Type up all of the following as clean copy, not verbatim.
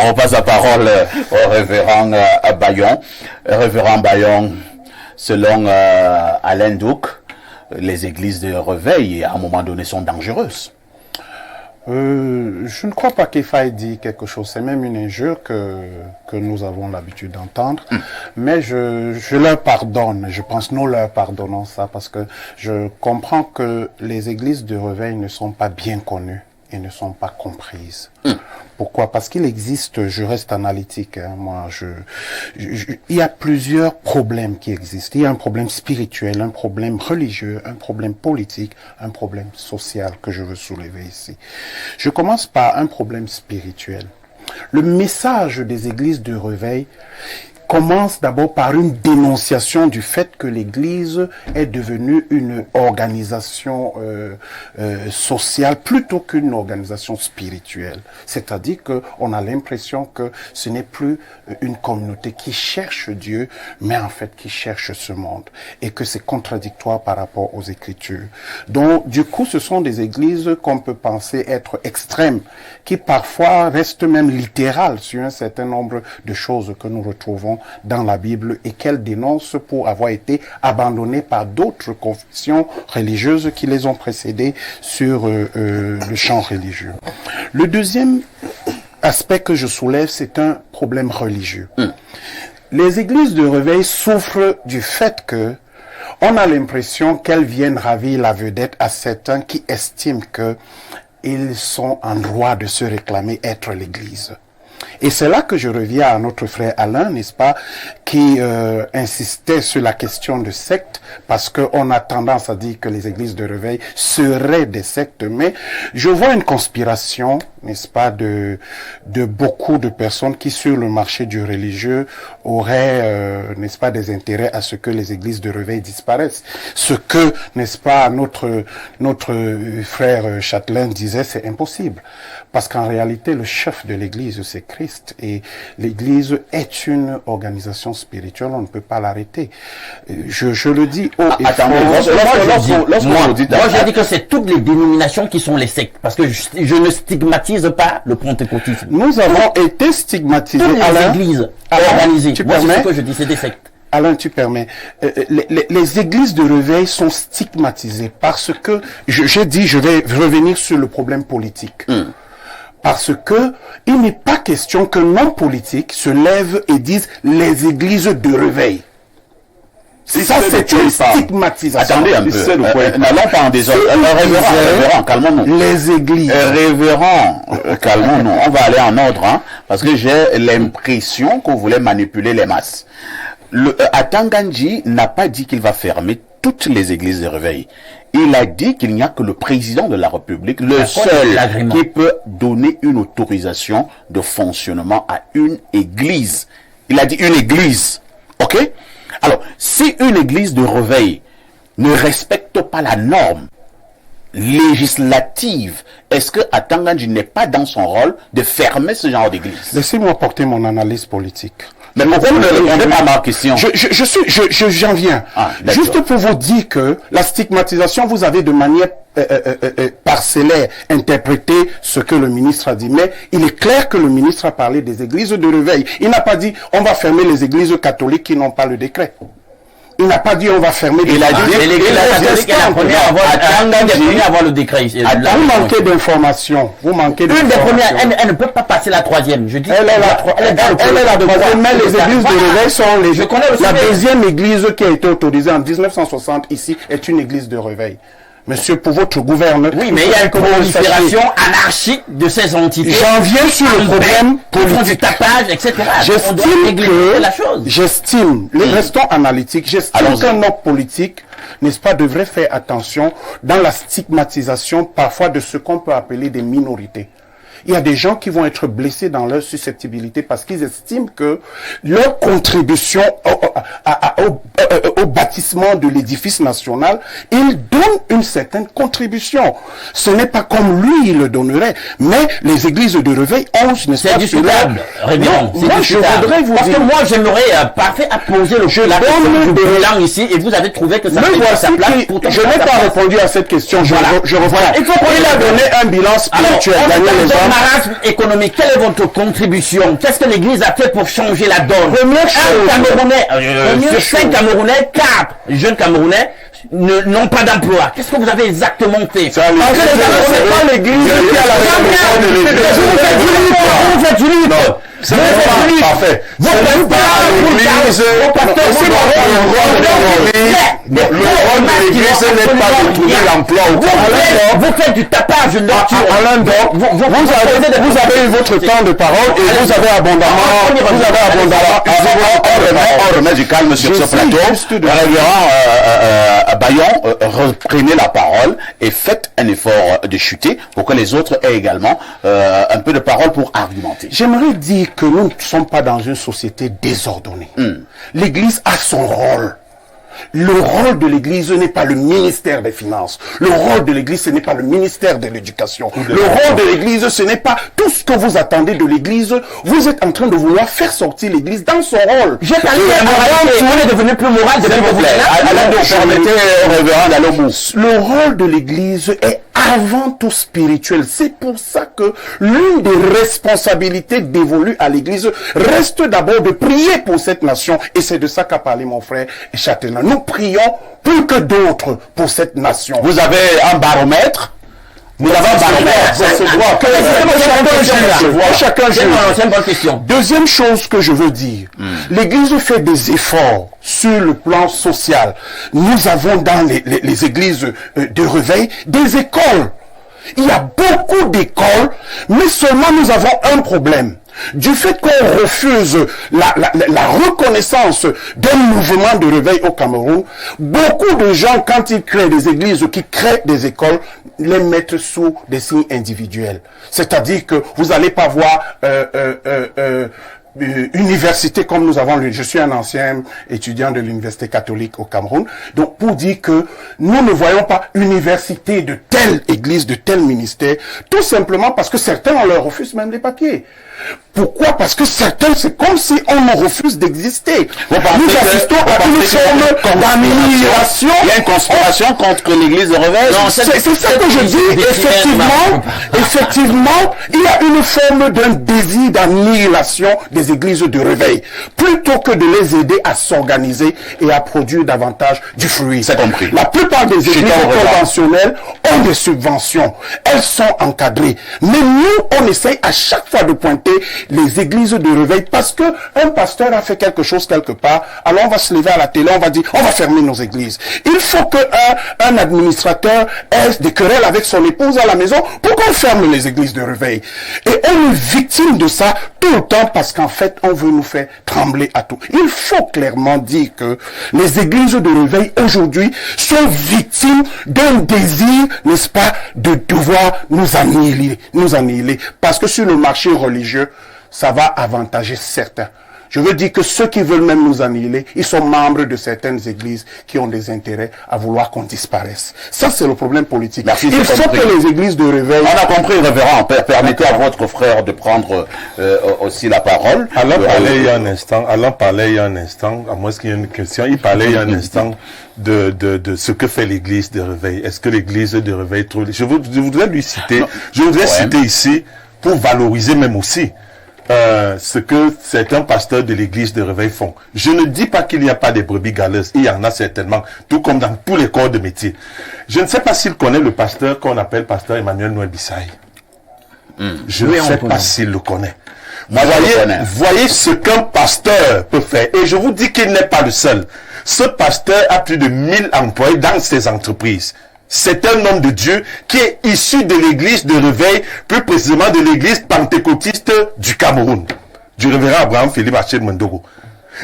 On repasse la parole au révérend Bayon. Révérend Bayon, selon Alain Douc, les églises de réveil, à un moment donné, sont dangereuses. Je ne crois pas qu'il faille dire quelque chose. C'est même une injure que nous avons l'habitude d'entendre. Mais je leur pardonne. Je pense que nous leur pardonnons ça parce que je comprends que les églises de réveil ne sont pas bien connues et ne sont pas comprises. Pourquoi? Parce qu'il existe, je reste analytique, hein, moi, il y a plusieurs problèmes qui existent. Il y a un problème spirituel, un problème religieux, un problème politique, un problème social que je veux soulever ici. Je commence par un problème spirituel. Le message des églises de réveil commence d'abord par une dénonciation du fait que l'Église est devenue une organisation sociale plutôt qu'une organisation spirituelle. C'est-à-dire qu'on a l'impression que ce n'est plus une communauté qui cherche Dieu, mais en fait qui cherche ce monde. Et que c'est contradictoire par rapport aux Écritures. Donc, du coup, ce sont des églises qu'on peut penser être extrêmes, qui parfois restent même littérales sur un certain nombre de choses que nous retrouvons dans la Bible et qu'elles dénoncent pour avoir été abandonnées par d'autres confessions religieuses qui les ont précédées sur le champ religieux. Le deuxième aspect que je soulève, c'est un problème religieux. Les églises de réveil souffrent du fait que on a l'impression qu'elles viennent ravir la vedette à certains qui estiment que ils sont en droit de se réclamer être l'Église. Et c'est là que je reviens à notre frère Alain, n'est-ce pas, qui insistait sur la question de secte, parce qu'on a tendance à dire que les églises de réveil seraient des sectes, mais je vois une conspiration, n'est-ce pas, de beaucoup de personnes qui, sur le marché du religieux, auraient, n'est-ce pas, des intérêts à ce que les églises de réveil disparaissent. Ce que, n'est-ce pas, notre frère Châtelain disait, c'est impossible. Parce qu'en réalité, le chef de l'église, c'est Christ. Et l'église est une organisation spirituelle, on ne peut pas l'arrêter. Je le dis haut et fort. Moi, j'ai dit que c'est toutes les dénominations qui sont les sectes. Parce que je ne stigmatise pas le pentecôtisme. Nous avons été stigmatisés. Toutes les églises organisées. Tu moi, permets? c'est ce que je dis, c'est des sectes. Alain, tu permets. Les églises de réveil sont stigmatisées parce que, j'ai dit, je vais revenir sur le problème politique. Parce que il n'est pas question que non politiques se lèvent et disent les églises de réveil. Ça, c'est une stigmatisation. Attendez un peu. N'allons pas en désordre. Révérend, calmons-nous. Les églises. Révérend, calmons-nous. On va aller en ordre, hein, parce que j'ai l'impression qu'on voulait manipuler les masses. Atanganji n'a pas dit qu'il va fermer toutes les églises de réveil. Il a dit qu'il n'y a que le président de la République, le seul qui peut donner une autorisation de fonctionnement à une église. Il a dit une église. OK? Alors, si une église de réveil ne respecte pas la norme législative, est-ce que Atanganji n'est pas dans son rôle de fermer ce genre d'église? Laissez-moi porter mon analyse politique. Mais pourquoi vous ne répondez pas à ma question? J'en viens. Juste pour vous dire que la stigmatisation, vous avez de manière parcellaire interprété ce que le ministre a dit. Mais il est clair que le ministre a parlé des églises de réveil. Il n'a pas dit on va fermer les églises catholiques qui n'ont pas le décret. Il n'a pas dit on va fermer des églises. Il a dit l'église catholique est la première à avoir le décret. Vous manquez d'informations. Une des premières, elle ne peut pas passer la troisième. Je dis, elle est la troisième. Mais les églises de réveil sont la deuxième église qui a été autorisée en 1960 ici est une église de réveil. Monsieur, pour votre gouverneur. Oui, mais il y a une prolifération anarchique de ces entités. J'en viens sur le problème politique. Du tapage, etc. J'estime, restons analytiques, j'estime qu'un homme politique, n'est-ce pas, devrait faire attention dans la stigmatisation parfois de ce qu'on peut appeler des minorités. Il y a des gens qui vont être blessés dans leur susceptibilité parce qu'ils estiment que leur contribution au bâtissement de l'édifice national, ils donnent une certaine contribution. Ce n'est pas comme lui, il le donnerait. Mais les églises de réveil ont, n'est-ce pas, c'est discutable, révérend. Moi, je voudrais vous parce dire... que moi, j'aimerais parfait à poser la question du bilan ici et vous avez trouvé que ça fait sa place. Je n'ai pas répondu à cette question. Je reprends. Il a donné un bilan spirituel, gagner les hommes. marasme économique, quelle est votre contribution? Qu'est-ce que l'Église a fait pour changer la donne? Première chose. Sur 5 Camerounais, 4 jeunes Camerounais n'ont pas d'emploi. Qu'est-ce que vous avez exactement fait? C'est pas l'Église qui a la responsabilité. Vous faites du livre. C'est pas parfait. Le rôle de l'Église n'est pas de trouver l'emploi au Cameroun. Vous faites du tapage de lecture. Alain Doc, vous avez eu votre temps de parole et vous avez abondamment on remet du calme sur ce plateau. Le révérend Bayon, reprenez la parole et faites un effort de chuter pour que les autres aient également un peu de parole pour argumenter. J'aimerais dire que nous ne sommes pas dans une société désordonnée. L'Église a son rôle. Le rôle de l'Église n'est pas le ministère des Finances. Le rôle de l'Église, ce n'est pas le ministère de l'Éducation. Le rôle de l'Église, ce n'est pas tout ce que vous attendez de l'Église. Vous êtes en train de vouloir faire sortir l'Église dans son rôle. J'ai parlé de morale, vous voulez devenir plus moral. Permettez au révérend d'aller au bout. Le rôle de l'Église est avant tout spirituel. C'est pour ça que l'une des responsabilités dévolues à l'Église reste d'abord de prier pour cette nation. Et c'est de ça qu'a parlé mon frère Châtelain. Nous prions plus que d'autres pour cette nation. Vous avez un baromètre. Vous avez un baromètre. Chacun juge. C'est une bonne question. Deuxième chose que je veux dire, l'Église fait des efforts sur le plan social. Nous avons dans les églises de réveil des écoles. Il y a beaucoup d'écoles, mais seulement nous avons un problème. Du fait qu'on refuse la reconnaissance d'un mouvement de réveil au Cameroun, beaucoup de gens, quand ils créent des églises, qui créent des écoles, les mettent sous des signes individuels. C'est-à-dire que vous n'allez pas voir université comme nous avons. Je suis un ancien étudiant de l'université catholique au Cameroun. Donc pour dire que nous ne voyons pas université de telle église, de tel ministère, tout simplement parce que certains on leur refuse même les papiers. Pourquoi? Parce que certains, c'est comme si on nous refuse d'exister. Nous assistons à une forme d'annihilation. Il y a une conspiration contre l'église de réveil. C'est ça que je dis. Effectivement, il y a une forme d'un désir d'annihilation des églises de réveil. Plutôt que de les aider à s'organiser et à produire davantage du fruit. C'est compris. La plupart des églises conventionnelles ont des subventions. Elles sont encadrées. Mais nous, on essaye à chaque fois de pointer les églises de réveil parce que un pasteur a fait quelque chose quelque part, alors on va se lever à la télé, on va dire on va fermer nos églises. Il faut que un administrateur ait des querelles avec son épouse à la maison pour qu'on ferme les églises de réveil. Et on est victime de ça tout le temps parce qu'en fait on veut nous faire trembler à tout. Il faut clairement dire que les églises de réveil aujourd'hui sont victimes d'un désir, n'est-ce pas, de devoir nous annihiler. Parce que sur le marché religieux, ça va avantager certains. Je veux dire que ceux qui veulent même nous annihiler, ils sont membres de certaines églises qui ont des intérêts à vouloir qu'on disparaisse. Ça, c'est le problème politique. Merci, il faut que les églises de réveil... On a compris, révérend. Permettez à votre frère de prendre aussi la parole. Alain parlait il y a un instant, à moins qu'il y ait une question, il parlait il y a un instant de ce que fait l'église de réveil. Est-ce que l'église de réveil trouve... Je voudrais lui citer, citer ici, pour valoriser même aussi ce que certains pasteurs de l'église de réveil font. Je ne dis pas qu'il n'y a pas des brebis galeuses, il y en a certainement, tout comme dans tous les corps de métier. Je ne sais pas s'il connaît le pasteur qu'on appelle pasteur Emmanuel Noël Bissaï. Je ne sais pas s'il le connaît. Voyez ce qu'un pasteur peut faire. Et je vous dis qu'il n'est pas le seul. Ce pasteur a plus de 1000 employés dans ses entreprises. C'est un homme de Dieu qui est issu de l'église de réveil, plus précisément de l'église pentecôtiste du Cameroun, du révérend Abraham Philippe Achille Mondogo.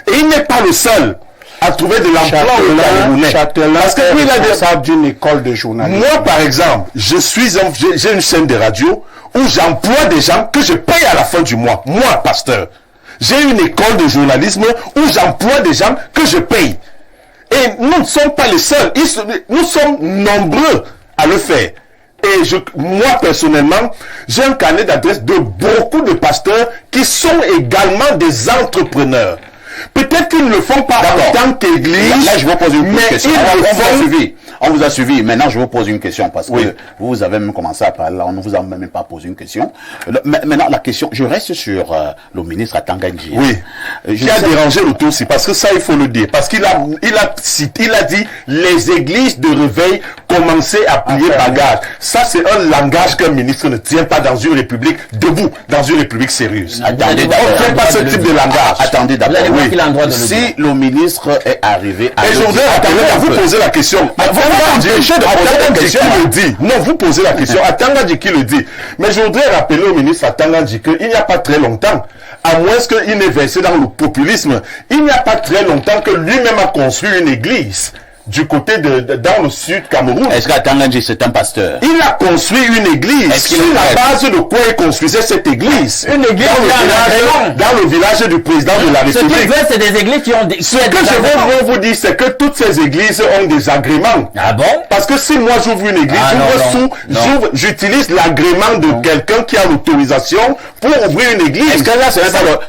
Et il n'est pas le seul à trouver de l'emploi au Camerounais. Parce que lui, il a des d'une école de journalisme. Moi, par exemple, j'ai une chaîne de radio où j'emploie des gens que je paye à la fin du mois. Moi, pasteur. J'ai une école de journalisme où j'emploie des gens que je paye. Et nous ne sommes pas les seuls. Nous sommes nombreux à le faire. Et moi, personnellement, j'ai un carnet d'adresses de beaucoup de pasteurs qui sont également des entrepreneurs. Peut-être qu'ils ne le font pas en tant qu'église. Là, je vous pose une mais question. On vous a suivi. Maintenant, je vous pose une question parce que vous avez même commencé à parler. On ne vous a même pas posé une question. Maintenant, la question, je reste sur le ministre Atanga Nji. Oui. Qui a dérangé le tout aussi, parce que ça, il faut le dire. Parce qu'il a dit les églises de réveil commençaient à plier bagage. Ça, c'est un langage qu'un ministre ne tient pas dans une république debout, dans une république sérieuse. Attendez, on ne tient pas ce type de langage. Attendez d'abord. Si le ministre est arrivé à... Et je voudrais vous poser la question. Non, vous posez la question. Atanga Nji qui le dit. Mais je voudrais rappeler au ministre Atanga Nji qu'il n'y a pas très longtemps, à moins qu'il n'ait versé dans le populisme, il n'y a pas très longtemps que lui-même a construit une église du côté dans le sud Cameroun. Est-ce qu'Atanga Nji c'est un pasteur? Il a construit une église. Sur la base de quoi il construisait cette église? Une église dans le village du président de la République. Ce qu'il veut, c'est des églises qui ont des... Ce que je veux vous dire, c'est que toutes ces églises ont des agréments. Ah bon? Parce que si moi j'ouvre une église, j'utilise l'agrément de quelqu'un qui a l'autorisation pour ouvrir une église. Est-ce que là,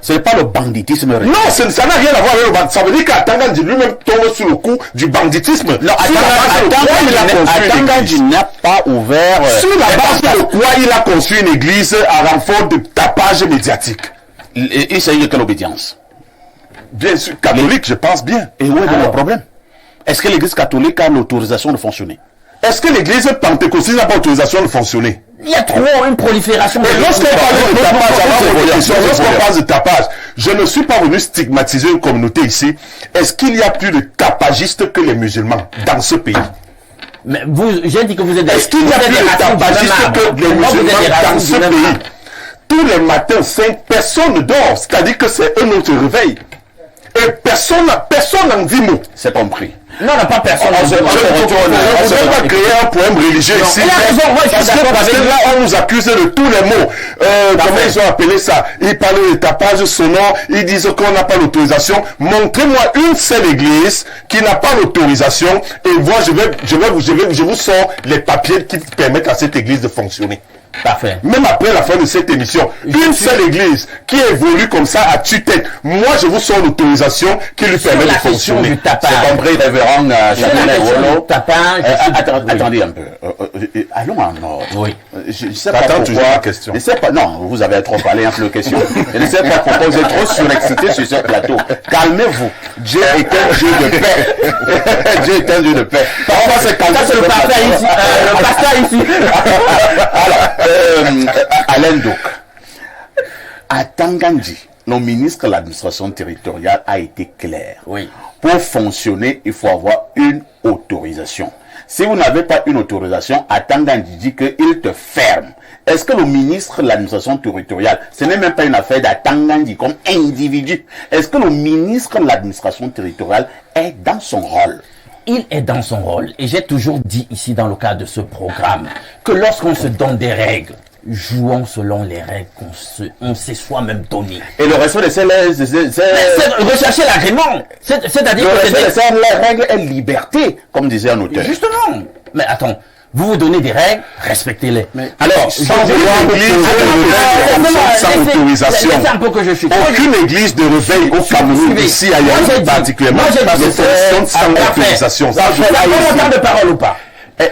ce n'est pas le banditisme? Non, ça n'a rien à voir avec le banditisme. Ça veut dire qu'Atanga Nji lui-même tombe sous le coup du banditisme. Non, Atanga Nji n'a pas ouvert... Sur la base de quoi il a construit une église à renfort de tapage médiatique? Il s'agit de quelle obédience? Bien sûr, catholique, je pense bien. Et où est le problème? Est-ce que l'église catholique a l'autorisation de fonctionner? Est-ce que l'église pentecôtiste n'a pas l'autorisation de fonctionner? Il y a trop une prolifération. Et lorsqu'on parle de tapage, je ne suis pas venu stigmatiser une communauté ici. Est-ce qu'il y a plus de tapagistes que les musulmans dans ce pays? Mais vous, j'ai dit que vous êtes des... Est-ce qu'il y a plus de tapagistes que les musulmans dans ce pays? Tous les matins, 5 personnes dorment. C'est-à-dire que c'est un autre réveil. Et personne n'en dit mot. C'est compris. Non, pas personne. Je ne voudrais pas créer un poème religieux ici. Parce que là, on nous accuse de tous les mots. Comment ils ont appelé ça? Ils parlent de tapage sonore. Ils disent qu'on n'a pas l'autorisation. Montrez-moi une seule église qui n'a pas l'autorisation. Et moi, je vous sors les papiers qui permettent à cette église de fonctionner. Parfait. Même après la fin de cette émission, une seule église qui évolue comme ça à tue-tête, moi je vous sors l'autorisation qui lui permet de fonctionner. C'est compris, révérend Chanel. Attendez un peu. Allons en ordre. Oui. Je sais pas toujours la question. Je sais pas, non, vous avez trop parlé entre les questions. Je ne sais pas pourquoi vous êtes trop surexcité sur ce plateau. Calmez-vous. Dieu est un Dieu de paix. Dieu est un Dieu de paix. Parfois c'est calme. Ça c'est le pasteur ici. Le pasteur ici. Alors, Alain Douk, Atanga Nji, le ministre de l'administration territoriale a été clair. Oui. Pour fonctionner, il faut avoir une autorisation. Si vous n'avez pas une autorisation, Atanga Nji dit qu'il te ferme. Est-ce que le ministre de l'administration territoriale, ce n'est même pas une affaire d'Atanga Nji comme individu? Est-ce que le ministre de l'administration territoriale est dans son rôle? Il est dans son rôle. Et j'ai toujours dit ici dans le cadre de ce programme que lorsqu'on se donne des règles, jouons selon les règles qu'on s'est soi-même données. Et le respect de ces rechercher l'agrément. C'est-à-dire que les règles est liberté, comme disait un auteur. Justement. Mais attends. Vous vous donnez des règles, respectez-les. Alors, sans autorisation, aucune église de réveil au Cameroun, ici, ailleurs, particulièrement, sans autorisation. Ça, je fais mon temps de parole ou pas?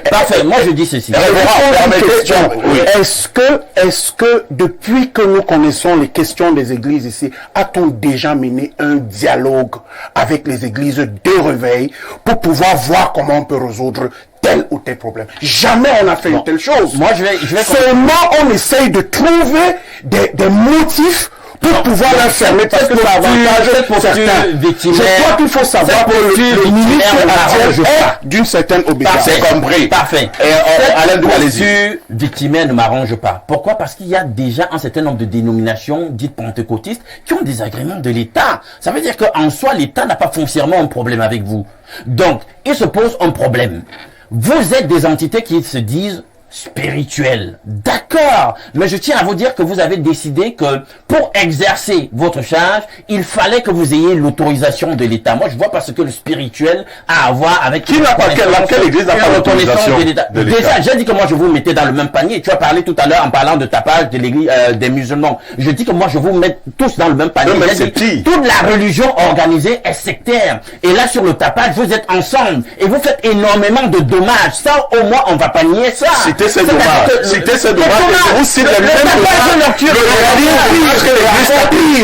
Parfait, moi je dis ceci. Est-ce que depuis que nous connaissons les questions des églises ici, a-t-on déjà mené un dialogue avec les églises de réveil pour pouvoir voir comment on peut résoudre tel ou tel problème? Jamais on a fait une telle chose. Moi je vais seulement on essaye de trouver des motifs pour pouvoir l'enfermer parce que ça avantage certains. Je crois qu'il faut savoir que le ministre est d'une certaine obédience. C'est compris. Parfait. Cette posture victimaire ne m'arrange pas. Pourquoi? Parce qu'il y a déjà un certain nombre de dénominations dites pentecôtistes qui ont des agréments de l'État. Ça veut dire qu'en soi, l'État n'a pas foncièrement un problème avec vous. Donc, il se pose un problème. Vous êtes des entités qui se disent spirituel. D'accord. Mais je tiens à vous dire que vous avez décidé que pour exercer votre charge, il fallait que vous ayez l'autorisation de l'État. Moi, je vois parce que le spirituel a à voir avec... Qui n'a pas, laquelle église n'a pas l'autorisation de l'État? Déjà, j'ai dit que moi, je vous mettais dans le même panier. Tu as parlé tout à l'heure en parlant de tapage de l'église, des musulmans. Je dis que moi, je vous mets tous dans le même panier. Non, mais c'est qui? Toute la religion organisée est sectaire. Et là, sur le tapage, vous êtes ensemble. Et vous faites énormément de dommages. Ça, au moins, on va pas nier ça. Citez ces dommages. Citez ces dommages. Vous citez les mêmes dommages.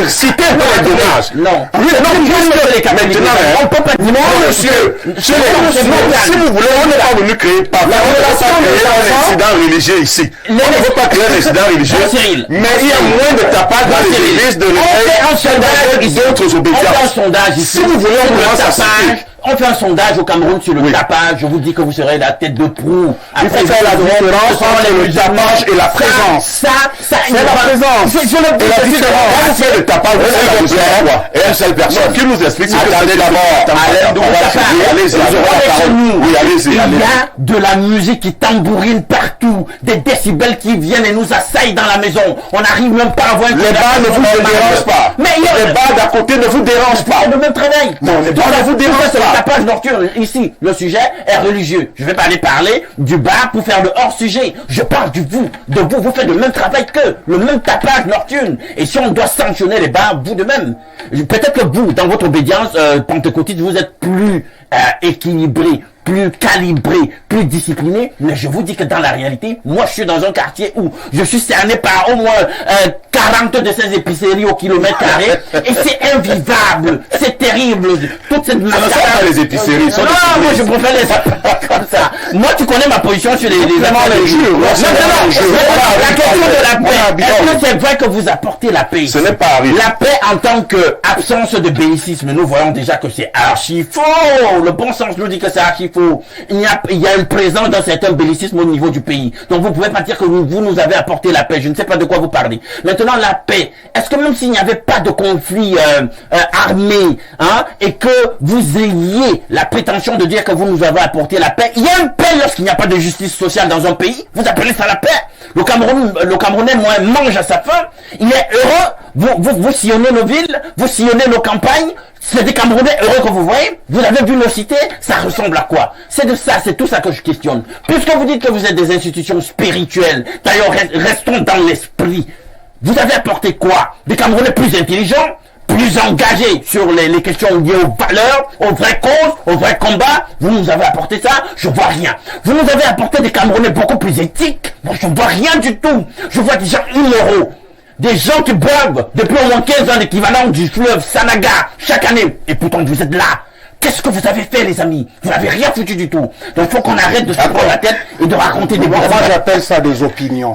Citez les dommages. Non. Maintenant, on peut pas dire. Non, monsieur. Si vous voulez, on n'est pas venu créer par un incident religieux ici. On ne veut pas créer un incident religieux. Mais il y a moins de tapage dans les églises de l'église d'autres obédiences. Si vous voulez, on commence à citer. On fait un sondage au Cameroun sur le tapage. Je vous dis que vous serez la tête de proue. Il faut faire la différence entre le tapage et la présence. C'est la présence. Et la différence. On fait le tapage, vous savez quoi? Et une seule personne. Qui nous explique ce que c'est? Attendez d'abord. Il y a de la musique qui tambourine partout. Des décibels qui viennent et nous assaillent dans la maison. On n'arrive même pas à voir... Les bars ne vous dérangent pas. Les bars d'à côté ne vous dérangent pas. C'est le même travail. Non, les bars ne vous dérangent pas. La page nocturne, ici, le sujet est religieux. Je vais pas aller parler du bar pour faire le hors-sujet. Je parle de vous. Vous faites le même travail que le même tapage nocturne. Et si on doit sanctionner les bars, vous de même. Peut-être que vous, dans votre obédience pentecôtiste, vous êtes plus équilibré, plus calibré, plus discipliné, mais je vous dis que dans la réalité, moi je suis dans un quartier où je suis cerné par au moins 40 de ces épiceries au kilomètre carré, et c'est invivable, c'est terrible, toute cette masse. Les épiceries sont moi je préfère les appeler comme ça. Moi tu connais ma position sur les jeux. La question de la paix, est-ce que c'est vrai que vous apportez la paix? Ce n'est pas arrivé. La paix en tant que absence de bellicisme, nous voyons déjà que c'est archi faux. Le bon sens nous dit que c'est archi faux. Il y a une présence d'un certain bellicisme au niveau du pays. Donc vous pouvez pas dire que vous nous avez apporté la paix. Je ne sais pas de quoi vous parlez. Maintenant la paix, est-ce que même s'il n'y avait pas de conflit armé, et que vous ayez la prétention de dire que vous nous avez apporté la paix, il y a une paix lorsqu'il n'y a pas de justice sociale dans un pays? Vous appelez ça la paix? Le Camerounais mange à sa faim. Il est heureux. Vous sillonnez nos villes, vous sillonnez nos campagnes. C'est des Camerounais heureux que vous voyez. Vous avez vu nos cités. Ça ressemble à quoi? C'est de ça, c'est tout ça que je questionne. Puisque vous dites que vous êtes des institutions spirituelles, d'ailleurs restons dans l'esprit. Vous avez apporté quoi? Des Camerounais plus intelligents, plus engagés sur les questions liées aux valeurs, aux vraies causes, aux vrais combats. Vous nous avez apporté ça? Je vois rien. Vous nous avez apporté des Camerounais beaucoup plus éthiques. Moi, je ne vois rien du tout. Je vois des gens ignorants. Des gens qui boivent depuis au moins 15 ans l'équivalent du fleuve Sanaga chaque année. Et pourtant vous êtes là. Qu'est-ce que vous avez fait, les amis? Vous n'avez rien foutu du tout. Donc il faut qu'on arrête de se prendre la tête et de raconter des Moi j'appelle ça des opinions.